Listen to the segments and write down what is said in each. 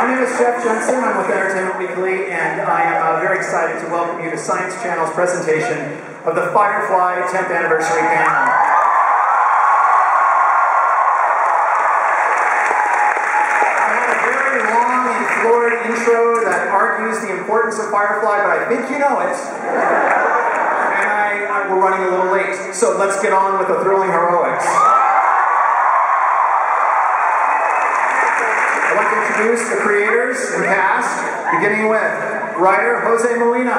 My name is Jeff Jensen. I'm with Entertainment Weekly, and I am very excited to welcome you to Science Channel's presentation of the Firefly 10th Anniversary Panel. I had a very long and florid intro that argues the importance of Firefly, but I think you know it. And we're running a little late, so let's get on with the thrilling heroics. I'd like to introduce the creators and cast, beginning with writer Jose Molina.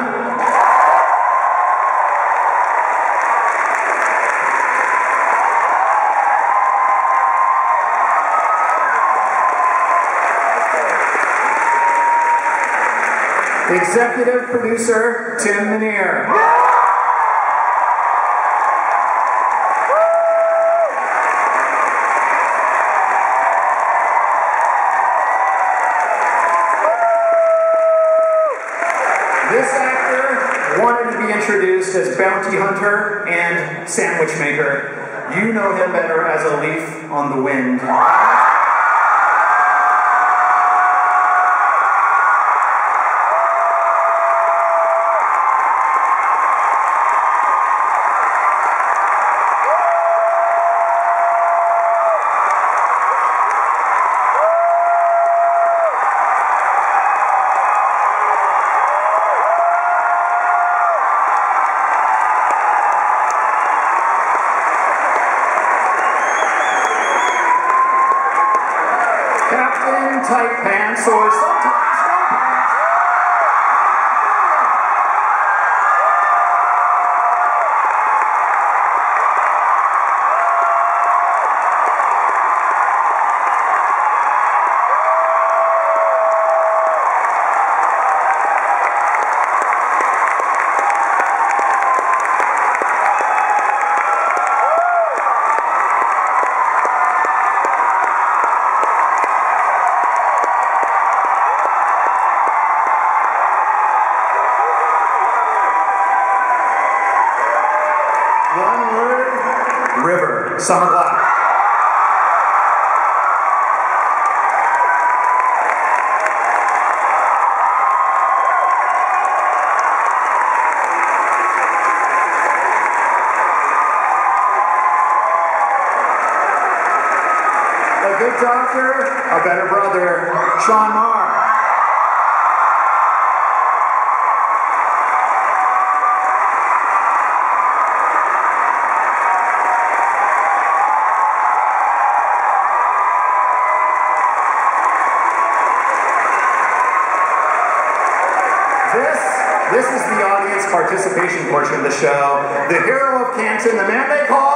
Executive producer Tim Minear. This actor wanted to be introduced as bounty hunter and sandwich maker. You know him better as a leaf on the wind. Tight pants or sometimes no pants. One word, river, summer black. A good doctor, a better brother, Sean Marr. This is the audience participation portion of the show. The hero of Canton, the man they call...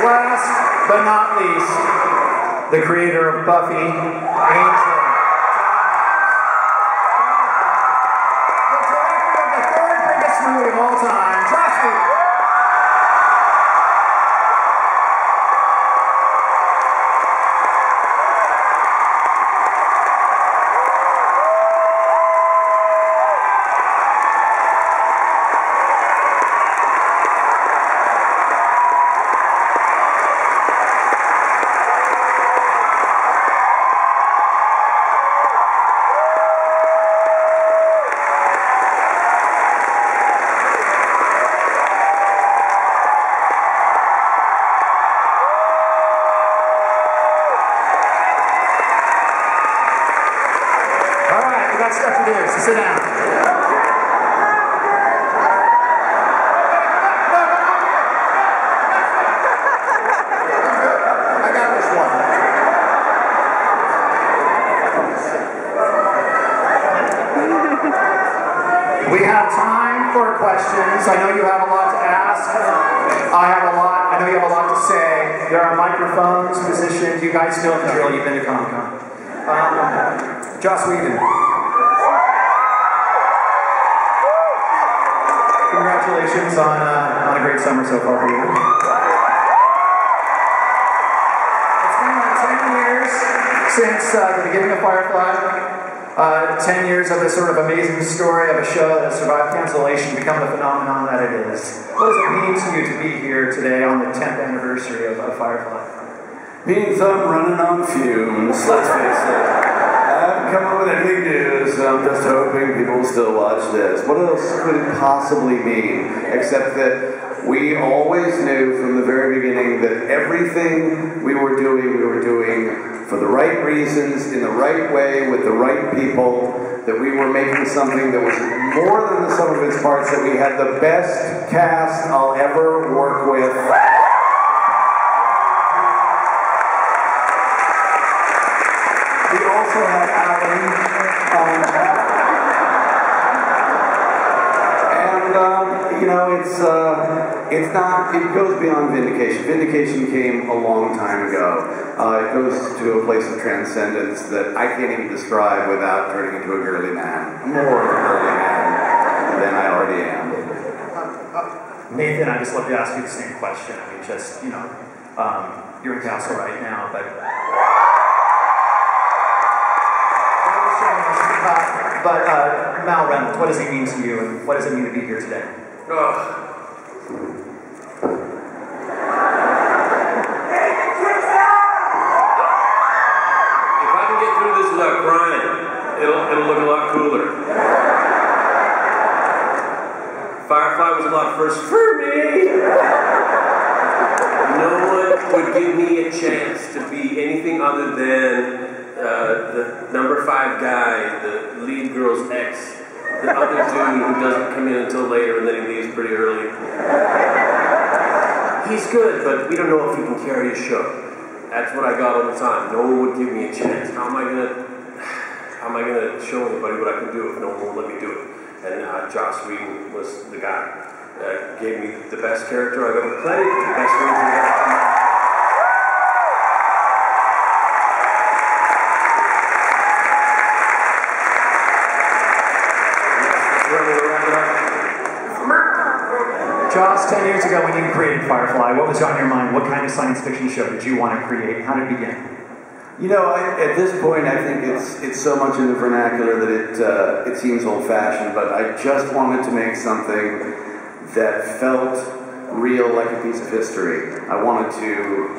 Last but not least, the creator of Buffy, Angel. The director of the third biggest movie of all time, Josh Whedon. Got stuff to do, so sit down. I got this one. We have time for questions. I know you have a lot to ask. I know you have a lot to say. There are microphones positioned. You guys know the drill. You've been to Comic-Con. Joss Whedon. Congratulations. congratulations on a great summer so far for you. It's been 10 years since the beginning of Firefly. 10 years of this sort of amazing story of a show that survived cancellation, become the phenomenon that it is. What does it mean to you to be here today on the 10th anniversary of Firefly? Means I'm running on fumes, let's face it. I haven't come up with anything new, so I'm just hoping people will still watch this. What else could it possibly mean, except that we always knew from the very beginning that everything we were doing for the right reasons, in the right way, with the right people, that we were making something that was more than the sum of its parts, that we had the best cast I'll ever work with. We also had Alan, you know, it's not, it goes beyond Vindication. Vindication came a long time ago. It goes to a place of transcendence that I can't even describe without turning into a girly man. More of a girly man than I already am. Nathan, I'd just love to ask you the same question. I mean, just, you know, you're in Castle right now, but... Mal Reynolds, what does he mean to you, and what does it mean to be here today? Oh. If I can get through this without crying, it'll look a lot cooler. Firefly was a lot first for me. No one would give me a chance to be anything other than the number 5 guy, the lead girl's ex, the other dude who doesn't come in until later and then he leaves pretty early. He's good, but we don't know if he can carry a show. That's what I got all the time. No one would give me a chance. How am I gonna show anybody what I can do if no one will let me do it? And Joss Whedon was the guy. Gave me the best character I've ever played, the best reason I've ever played. Joss, 10 years ago when you created Firefly, what was on your mind? What kind of science fiction show did you want to create? How did it begin? You know, at this point, I think it's so much in the vernacular that it seems old-fashioned, but I just wanted to make something that felt real, like a piece of history. I wanted to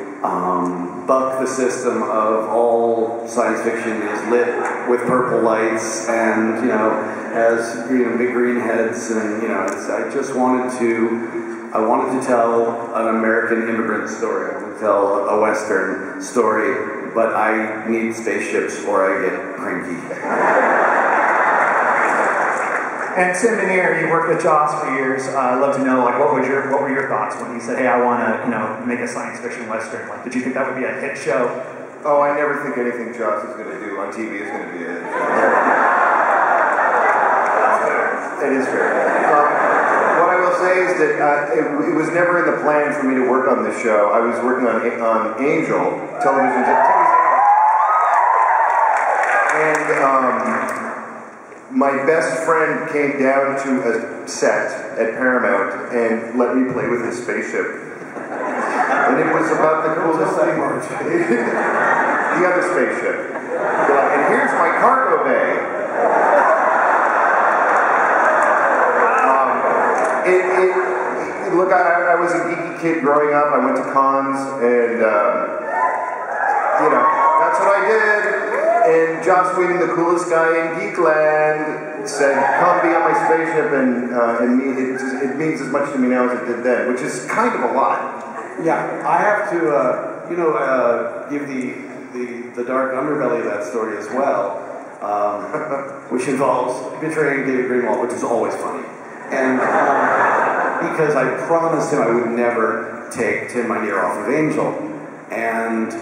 buck the system of all science fiction is lit with purple lights and, you know, has, you know, big green heads, and, you know, I just wanted to tell an American immigrant story. I wanted to tell a Western story, but I need spaceships or I get cranky. And Tim Minear, you worked with Joss for years. I'd love to know, like, what were your thoughts when he said, "Hey, I want to, you know, make a science fiction Western"? Like, did you think that would be a hit show? Oh, I never think anything Joss is going to do on TV is going to be a hit show. It is fair. What I will say is that it was never in the plan for me to work on this show. I was working on Angel, television, and my best friend came down to a set at Paramount and let me play with his spaceship. And it was about the coolest thing. The other spaceship. And here's my cargo bay. Look, I was a geeky kid growing up. I went to cons, and you know, that's what I did. And Joss Whedon, the coolest guy in Geekland, said, "Come be on my spaceship," and it means as much to me now as it did then, which is kind of a lot. Yeah, I have to, give the dark underbelly of that story as well, which involves betraying David Greenwald, which is always funny. And because I promised him I would never take Tim Minear off of Angel. And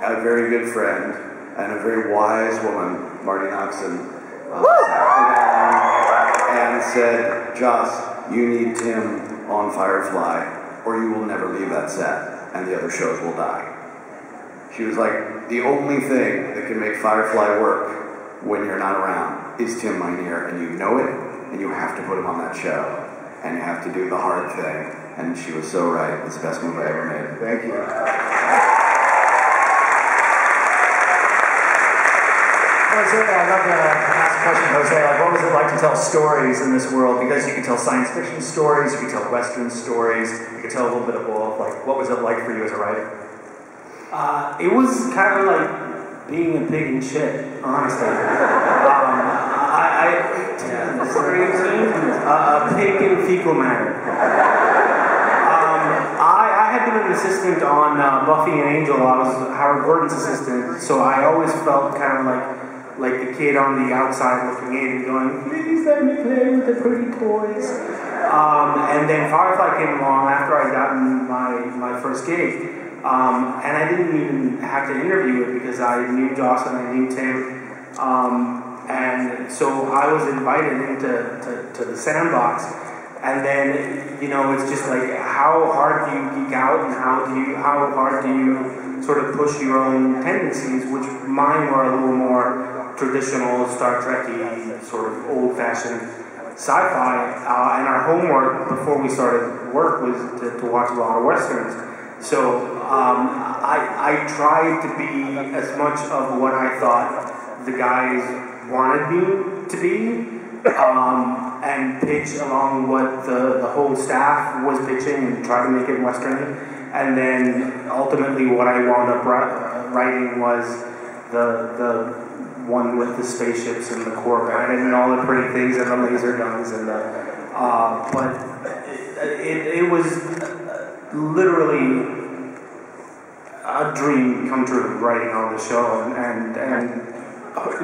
a very good friend and a very wise woman, Marty Noxon, and said, "Joss, you need Tim on Firefly, or you will never leave that set, and the other shows will die." She was like, "The only thing that can make Firefly work when you're not around is Tim Minear, and you know it, and you have to put him on that show, and you have to do the hard thing. And she was so right. It's the best movie I ever made. Thank you. Jose, I'd love to ask a question, Jose. Like, what was it like to tell stories in this world? Because you can tell science fiction stories, you can tell Western stories, you can tell a little bit of both. Like, what was it like for you as a writer? It was kind of like being a pig in shit, honestly. A pig in fecal matter. I had been an assistant on Buffy and Angel. I was Howard Gordon's assistant, so I always felt kind of like the kid on the outside looking in and going, please let me play with the pretty toys. And then Firefly came along after I'd gotten my first gig. And I didn't even have to interview it because I knew Joss and I knew Tim. And so I was invited into the sandbox. And then, you know, it's just like, how hard do you geek out and how hard do you sort of push your own tendencies, which mine were a little more traditional Star Trek-y, sort of old-fashioned sci-fi. And our homework before we started work was to watch a lot of Westerns. So I tried to be as much of what I thought the guys wanted me to be, and pitch along what the whole staff was pitching and try to make it Western. And then ultimately what I wound up writing was the one with the spaceships and the Corvette and all the pretty things and the laser guns and but it was literally a dream come true writing on the show and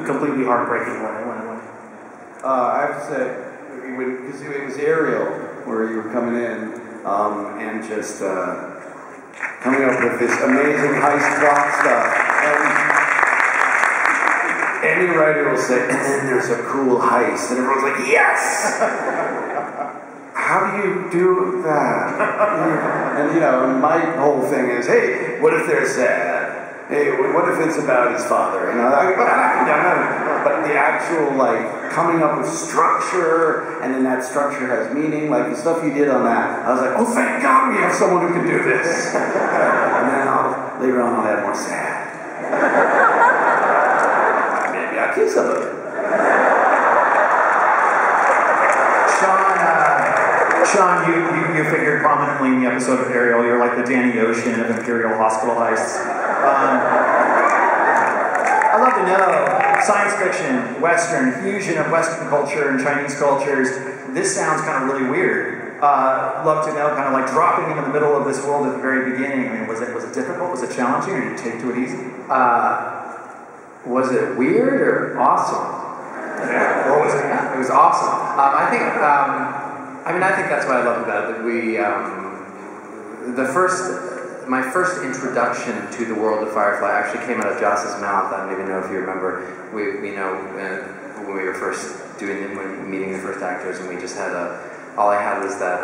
completely heartbreaking when it went. I have to say, because it was Ariel where you were coming in and just coming up with this amazing heist plot stuff. And any writer will say, and then there's a cool heist, and everyone's like, yes! How do you do that? And you know, my whole thing is, hey, what if they're sad? Hey, what if it's about his father? You know, but the actual like coming up with structure, and then that structure has meaning. Like the stuff you did on that, I was like, oh, thank God we have someone who can do this. And then later on, I'll add more sad. Maybe I'll keep some of it. Sean, you figured prominently in the episode of Ariel. You're like the Danny Ocean of Imperial Hospital heists. I'd love to know, science fiction, Western, fusion of Western culture and Chinese cultures. This sounds kind of really weird. Love to know, kind of like dropping in the middle of this world at the very beginning. I mean, was it difficult? Was it challenging, or did you take to it easy? Was it weird or awesome? Yeah. What was it? It was awesome. I think that's what I love about it. That my first introduction to the world of Firefly actually came out of Joss's mouth. I don't even know if you remember. When we were first meeting the first actors, and we just had all I had was that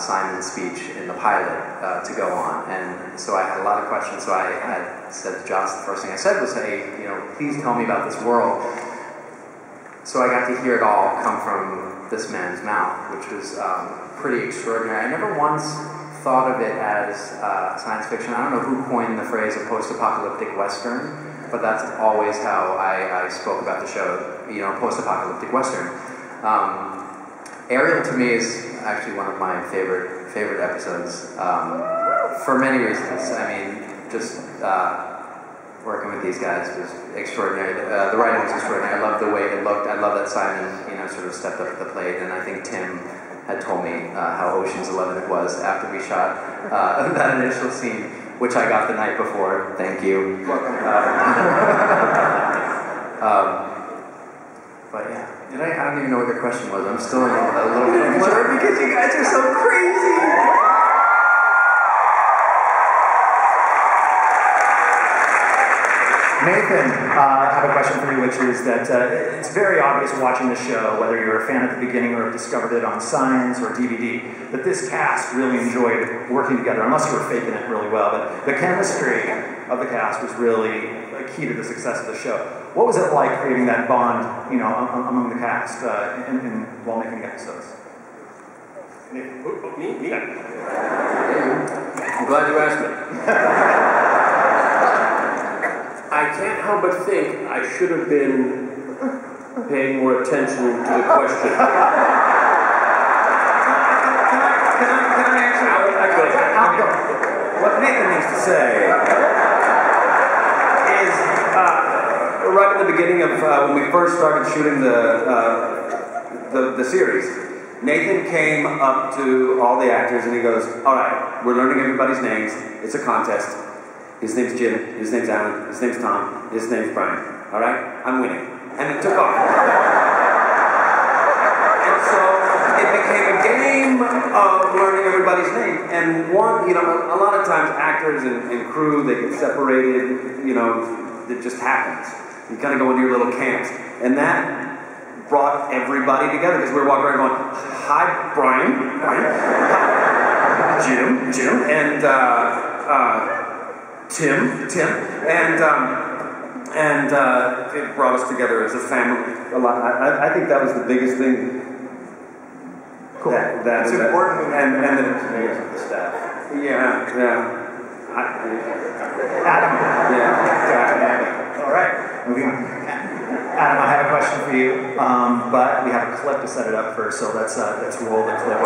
Simon speech in the pilot to go on, and so I had a lot of questions. So I had said to Joss, the first thing I said was, "Hey, you know, please tell me about this world." So I got to hear it all come from this man's mouth, which was pretty extraordinary. I never once thought of it as science fiction. I don't know who coined the phrase a post-apocalyptic Western, but that's always how I spoke about the show, you know, post-apocalyptic Western. Ariel to me is actually one of my favorite episodes for many reasons. I mean, just working with these guys was extraordinary. The writing was extraordinary. I loved the way it looked. I love that Simon, you know, sort of stepped up to the plate, and I think Tim had told me how Ocean's 11 it was after we shot that initial scene, which I got the night before. Thank you. But yeah, I don't even know what your question was. I'm still a little bit unsure because you guys are so crazy. Nathan, I have a question for you, which is that it's very obvious watching the show, whether you're a fan at the beginning or have discovered it on Science or DVD, that this cast really enjoyed working together, unless you were faking it really well. But the chemistry of the cast was really the key to the success of the show. What was it like creating that bond, you know, among the cast while making the episodes? Me? I'm glad you asked me. I can't help but think I should have been paying more attention to the question. Can I actually? I'll go. What Nathan needs to say is right at the beginning of when we first started shooting the series, Nathan came up to all the actors and he goes, "All right, we're learning everybody's names. It's a contest. His name's Jim. His name's Alan. His name's Tom. His name's Brian. All right, I'm winning." And it took off. And so it became a game of learning everybody's name. And one, you know, a lot of times actors and crew, they get separated, you know, it just happens. You kind of go into your little camps. And that brought everybody together because we were walking around going, "Hi, Brian, hi, Jim, and Tim, and it brought us together as a family a lot. I think that was the biggest thing. Cool. That's important, and the staff. Yeah. Adam. Yeah. All right. Moving on. Adam, I have a question for you, but we have a clip to set it up first, so let's roll the clip.